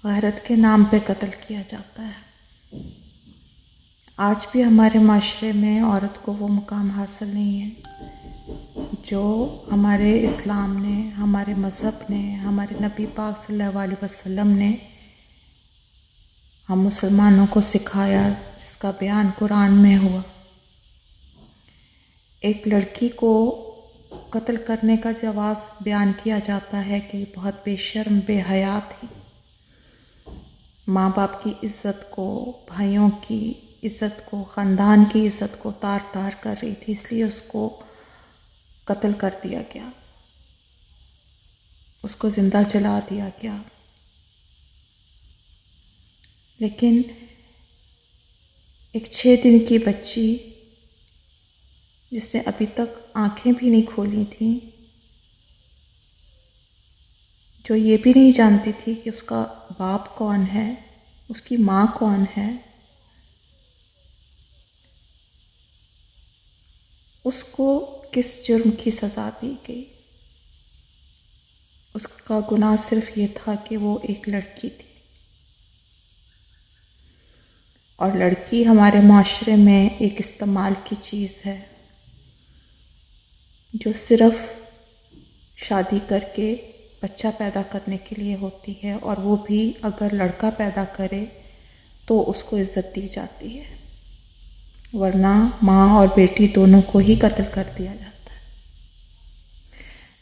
غیرت کے نام پہ قتل کیا جاتا ہے۔ آج بھی ہمارے معاشرے میں عورت کو وہ مقام حاصل نہیں ہے جو ہمارے اسلام نے، ہمارے مذہب نے، ہمارے نبی پاک صلی اللہ علیہ وسلم نے ہم مسلمانوں کو سکھایا، جس کا بیان قرآن میں ہوا۔ ایک لڑکی کو قتل کرنے کا جواز بیان کیا جاتا ہے کہ بہت بے شرم، بے حیا تھی، ماں باپ کی عزت کو، بھائیوں کی عزت کو، خاندان کی عزت کو تار تار کر رہی تھی، اس لیے اس کو قتل کر دیا گیا، اس کو زندہ جلا دیا گیا۔ لیکن ایک 6 دن کی بچی جس نے ابھی تک آنکھیں بھی نہیں کھولی تھیں، جو یہ بھی نہیں جانتی تھی کہ اس کا باپ کون ہے، اس کی ماں کون ہے، اس کو کس جرم کی سزا دی گئی؟ اس کا گناہ صرف یہ تھا کہ وہ ایک لڑکی تھی، اور لڑکی ہمارے معاشرے میں ایک استعمال کی چیز ہے جو صرف شادی کر کے بچہ پیدا کرنے کے لیے ہوتی ہے، اور وہ بھی اگر لڑکا پیدا کرے تو اس کو عزت دی جاتی ہے، ورنہ ماں اور بیٹی دونوں کو ہی قتل کر دیا جاتا ہے۔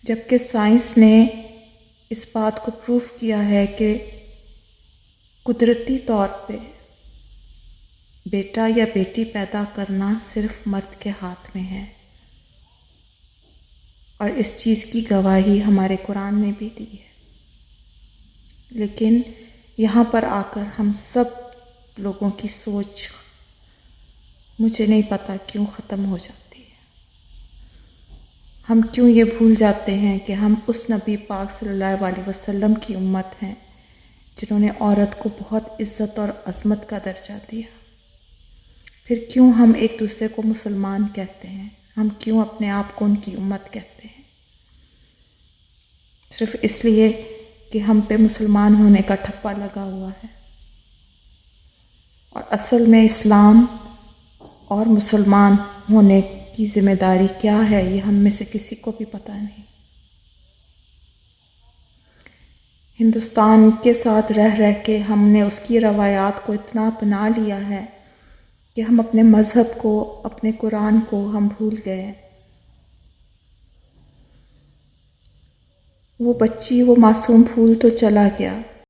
جبکہ سائنس نے اس بات کو پروف کیا ہے کہ قدرتی طور پہ بیٹا یا بیٹی پیدا کرنا صرف مرد کے ہاتھ میں ہے، اور اس چیز کی گواہی ہمارے قرآن نے بھی دی ہے۔ لیکن یہاں پر آ کر ہم سب لوگوں کی سوچ مجھے نہیں پتا کیوں ختم ہو جاتی ہے۔ ہم کیوں یہ بھول جاتے ہیں کہ ہم اس نبی پاک صلی اللہ علیہ وسلم کی امت ہیں جنہوں نے عورت کو بہت عزت اور عظمت کا درجہ دیا۔ پھر کیوں ہم ایک دوسرے کو مسلمان کہتے ہیں؟ ہم کیوں اپنے آپ کو ان کی امت کہتے ہیں؟ صرف اس لیے کہ ہم پہ مسلمان ہونے کا ٹھپا لگا ہوا ہے، اور اصل میں اسلام اور مسلمان ہونے کی ذمہ داری کیا ہے یہ ہم میں سے کسی کو بھی پتہ نہیں۔ ہندوستان کے ساتھ رہ رہ کے ہم نے اس کی روایات کو اتنا اپنا لیا ہے کہ ہم اپنے مذہب کو، اپنے قرآن کو ہم بھول گئے ہیں۔ وہ بچی، وہ معصوم پھول تو چلا گیا،